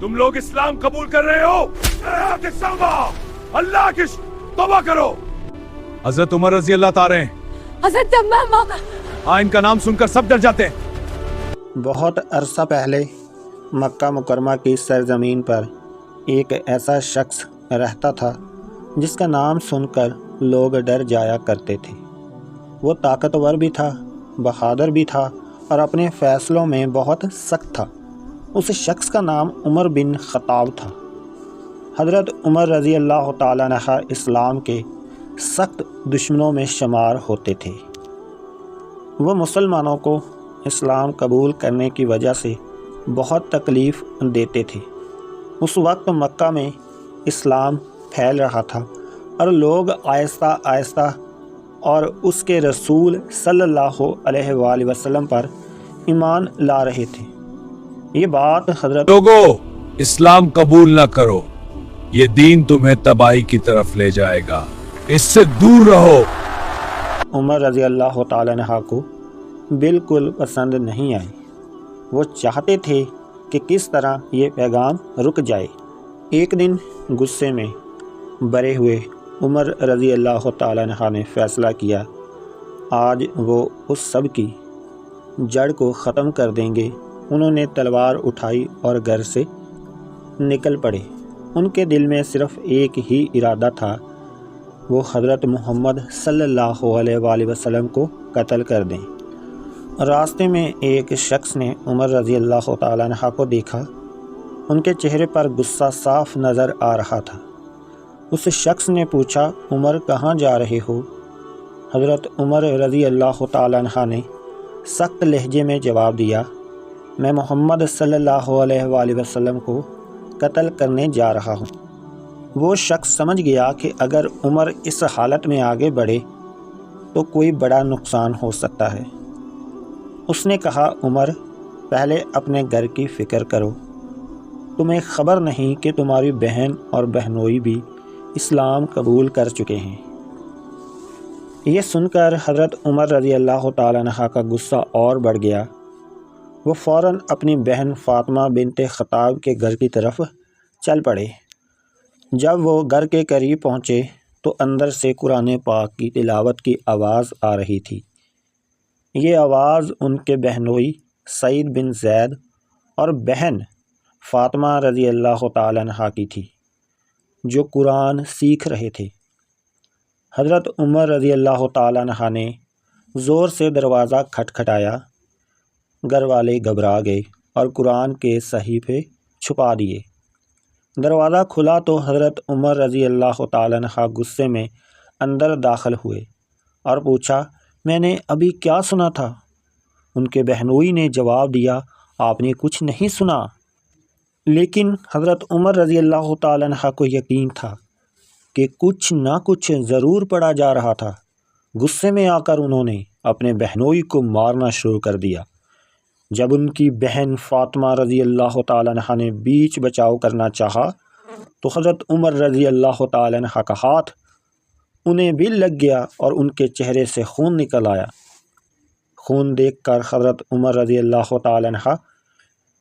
तुम लोग इस्लाम कबूल कर रहे हो? अल्लाह की तौबा करो। हजरत उमर रजी अल्लाह तारे हजरत इनका नाम सुनकर सब डर जाते हैं। बहुत अरसा पहले मक्का मुकरमा की सरजमीन पर एक ऐसा शख्स रहता था जिसका नाम सुनकर लोग डर जाया करते थे। वो ताकतवर भी था, बहादुर भी था और अपने फ़ैसलों में बहुत सख्त था। उस शख्स का नाम उमर बिन ख़त्ताब था। हज़रत उमर रज़ी अल्लाह ताला अन्हु इस्लाम के सख्त दुश्मनों में शुमार होते थे। वो मुसलमानों को इस्लाम कबूल करने की वजह से बहुत तकलीफ़ देते थे। उस वक्त मक्का में इस्लाम फैल रहा था और लोग आहिस्ता आहिस्ता और उसके रसूल सल्लल्लाहु अलैहि वसल्लम पर ईमान ला रहे थे। ये बात हज़रत लोगों, इस्लाम कबूल न करो, ये दीन तुम्हें तबाही की तरफ ले जाएगा, इससे दूर रहो। उमर रज़ी अल्लाह ताला अन्हु को बिल्कुल पसंद नहीं आई। वो चाहते थे कि किस तरह ये पैगाम रुक जाए। एक दिन गुस्से में भरे हुए उमर रज़ी अल्लाह ताला अन्हु ने फ़ैसला किया, आज वो उस सब की जड़ को ख़त्म कर देंगे। उन्होंने तलवार उठाई और घर से निकल पड़े। उनके दिल में सिर्फ़ एक ही इरादा था, वो हज़रत मोहम्मद सल्लल्लाहु अलैहि वसल्लम को कत्ल कर दें। रास्ते में एक शख्स ने उमर रज़ी अल्लाह ताला अन्हु को देखा। उनके चेहरे पर गुस्सा साफ नज़र आ रहा था। उस शख्स ने पूछा, उमर कहाँ जा रहे हो? हज़रत उमर रज़ी अल्लाह ताला अन्हु ने सख्त लहजे में जवाब दिया, मैं मोहम्मद सल्लल्लाहु अलैहि वसल्लम को कत्ल करने जा रहा हूँ। वो शख्स समझ गया कि अगर उमर इस हालत में आगे बढ़े तो कोई बड़ा नुकसान हो सकता है। उसने कहा, उमर पहले अपने घर की फ़िक्र करो, तुम्हें ख़बर नहीं कि तुम्हारी बहन और बहनोई भी इस्लाम कबूल कर चुके हैं। ये सुनकर हज़रत उमर रज़ी अल्लाह ताला अन्हु का गुस्सा और बढ़ गया। वो फ़ौरन अपनी बहन फ़ातिमा बिनते ख़त्ताब के घर की तरफ चल पड़े। जब वो घर के करीब पहुँचे तो अंदर से कुरान पाक की तिलावत की आवाज़ आ रही थी। ये आवाज़ उनके बहनोई सईद बिन ज़ैद और बहन फ़ातिमा रज़ी अल्लाह ताला अन्हा की थी, जो कुरान सीख रहे थे। हज़रत उमर रज़ी अल्लाह ताला अन्हा ने ज़ोर से दरवाज़ा खटखटाया। घर वाले घबरा गए और कुरान के सहीफ़े छुपा दिए। दरवाज़ा खुला तो हज़रत उमर रज़ी अल्लाह ताला अन्हा गुस्से में अंदर दाखिल हुए और पूछा, मैंने अभी क्या सुना था? उनके बहनोई ने जवाब दिया, आपने कुछ नहीं सुना। लेकिन हज़रत उमर रज़ी अल्लाह ताला अन्हु को यकीन था कि कुछ ना कुछ ज़रूर पढ़ा जा रहा था। गुस्से में आकर उन्होंने अपने बहनोई को मारना शुरू कर दिया। जब उनकी बहन फ़ातिमा रज़ी अल्लाह ताला अन्हा ने बीच बचाव करना चाहा तो हज़रत उमर रज़ी अल्लाह ताला अन्हा का हाथ उन्हें भी लग गया और उनके चेहरे से खून निकल आया। खून देखकर हज़रत उमर रज़ी अल्लाह ताला अन्हा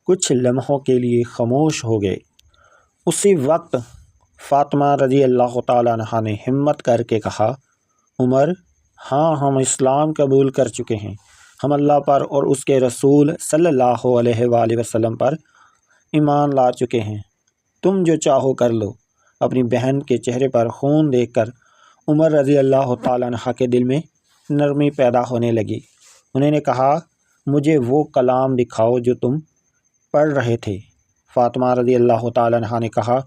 कुछ लम्हों के लिए खामोश हो गए। उसी वक्त फ़ातिमा रज़ी अल्लाह ताला अन्हा ने हिम्मत करके कहा, उमर, हाँ, हम इस्लाम कबूल कर चुके हैं। हम अल्लाह पर और उसके रसूल सल्लल्लाहु अलैहि वसल्लम पर ईमान ला चुके हैं। तुम जो चाहो कर लो। अपनी बहन के चेहरे पर खून देखकर उमर रज़ी अल्लाह ताला अन्हा के दिल में नरमी पैदा होने लगी। उन्होंने कहा, मुझे वो कलाम दिखाओ जो तुम पढ़ रहे थे। फ़ातिमा रज़ी अल्लाह ताला अन्हा ने कहा,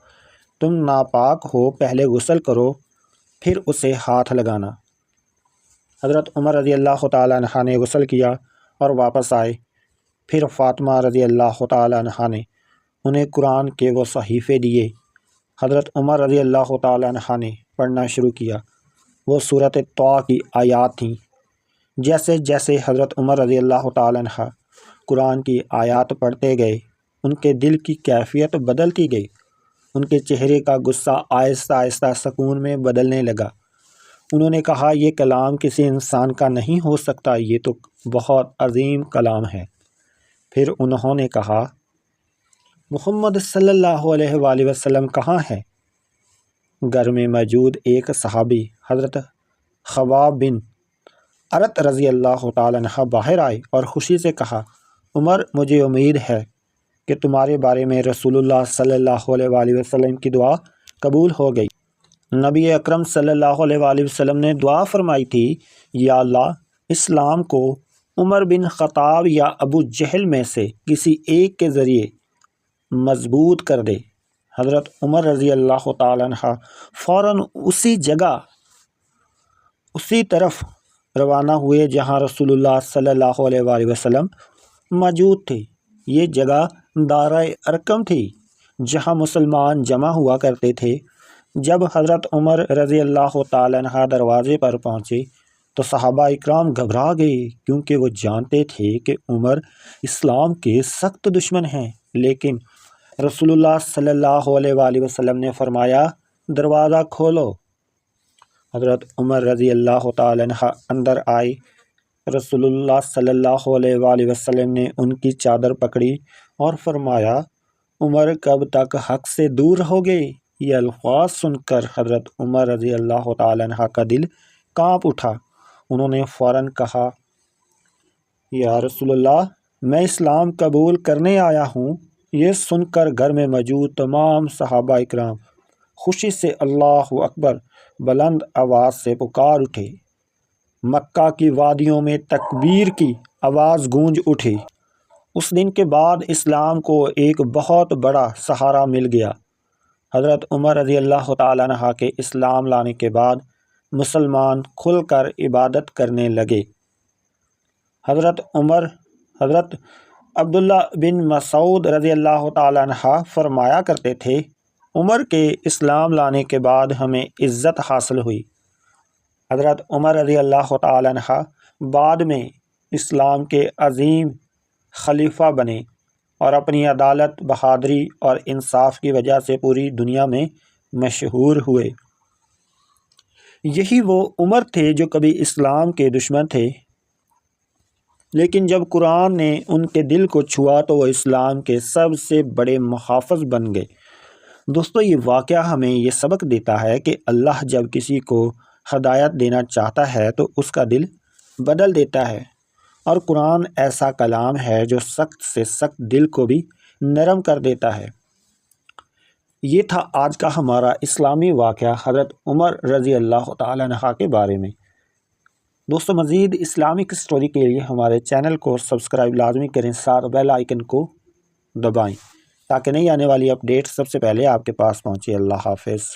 तुम नापाक हो, पहले गुस्ल करो, फिर उसे हाथ लगाना। हज़रत उमर रज़ी अल्लाह ताला अन्हा ने गुस्ल किया और वापस आए। फिर फ़ातिमा रज़ी अल्लाह ताला अन्हा ने उन्हें कुरान के वो सहीफ़े दिए। हज़रत उमर रज़ी अल्लाह ताला अन्हा ने पढ़ना शुरू किया। वो सूरत तौबा की आयात थीं। जैसे जैसे हज़रत उमर रज़ी अल्लाह ताला अन्हा कुरान की आयात पढ़ते गए, उनके दिल की कैफियत बदलती गई। उनके चेहरे का गुस्सा आहिस्ता आहिस्ता सुकून में बदलने लगा। उन्होंने कहा, ये कलाम किसी इंसान का नहीं हो सकता, ये तो बहुत अजीम कलाम है। फिर उन्होंने कहा, محمد صلی اللہ علیہ وآلہ وسلم کہاں ہے؟ گھر میں موجود ایک صحابی حضرت خباب بن ارت رضی اللہ تعالیٰ عنہ باہر آئے اور خوشی سے کہا، عمر، مجھے امید ہے کہ تمہارے بارے میں رسول اللہ صلی اللہ علیہ وآلہ وسلم کی دعا قبول ہو گئی۔ نبی اکرم صلی اللہ علیہ وآلہ وسلم نے دعا فرمائی تھی، یا اللہ، اسلام کو عمر بن خطاب یا ابو جہل میں سے کسی ایک کے ذریعے مضبوط کر دے۔ حضرت عمر رضی اللہ تعالیٰ عنہ فوراً اسی جگہ اسی طرف روانہ ہوئے جہاں رسول اللہ صلی اللہ علیہ وآلہ وسلم موجود تھے۔ یہ جگہ دارہ ارقم تھی جہاں مسلمان جمع ہوا کرتے تھے۔ جب حضرت عمر رضی اللہ تعالیٰ عنہ دروازے پر پہنچے تو صحابہ اکرام گھبرا گئے، کیونکہ وہ جانتے تھے کہ عمر اسلام کے سخت دشمن ہیں۔ لیکن رسول اللہ صلی اللہ علیہ وآلہ وسلم نے فرمایا، دروازہ کھولو۔ حضرت عمر رضی اللہ تعالیٰ عنہ اندر آئے۔ رسول اللہ صلی اللہ علیہ وآلہ وسلم نے ان کی چادر پکڑی اور فرمایا، عمر، کب تک حق سے دور رہو گے؟ یہ الفاظ سن کر حضرت عمر رضی اللہ تعالیٰ عنہ کا دل کانپ اٹھا۔ انہوں نے فوراً کہا، یا رسول اللہ، میں اسلام قبول کرنے آیا ہوں۔ یہ سن کر گھر میں موجود تمام صحابہ اکرام خوشی سے اللہ اکبر بلند آواز سے پکار اٹھے۔ مکہ کی وادیوں میں تکبیر کی آواز گونج اٹھی۔ اس دن کے بعد اسلام کو ایک بہت بڑا سہارا مل گیا۔ حضرت عمر رضی اللہ تعالیٰ عنہ کے اسلام لانے کے بعد مسلمان کھل کر عبادت کرنے لگے۔ حضرت عبداللہ بن مسعود رضی اللہ تعالیٰ عنہ فرمایا کرتے تھے، عمر کے اسلام لانے کے بعد ہمیں عزت حاصل ہوئی۔ حضرت عمر رضی اللہ تعالیٰ عنہ بعد میں اسلام کے عظیم خلیفہ بنے اور اپنی عدالت، بہادری اور انصاف کی وجہ سے پوری دنیا میں مشہور ہوئے۔ یہی وہ عمر تھے جو کبھی اسلام کے دشمن تھے، لیکن جب قرآن نے ان کے دل کو چھوا تو وہ اسلام کے سب سے بڑے محافظ بن گئے۔ دوستو، یہ واقعہ ہمیں یہ سبق دیتا ہے کہ اللہ جب کسی کو ہدایت دینا چاہتا ہے تو اس کا دل بدل دیتا ہے، اور قرآن ایسا کلام ہے جو سخت سے سخت دل کو بھی نرم کر دیتا ہے۔ یہ تھا آج کا ہمارا اسلامی واقعہ حضرت عمر رضی اللہ تعالیٰ عنہ کے بارے میں۔ دوستو، مزید اسلامک سٹوری کے لیے ہمارے چینل کو سبسکرائب لازمی کریں، ساتھ بیل آئیکن کو دبائیں تاکہ نئی آنے والی اپڈیٹ سب سے پہلے آپ کے پاس پہنچے۔ اللہ حافظ۔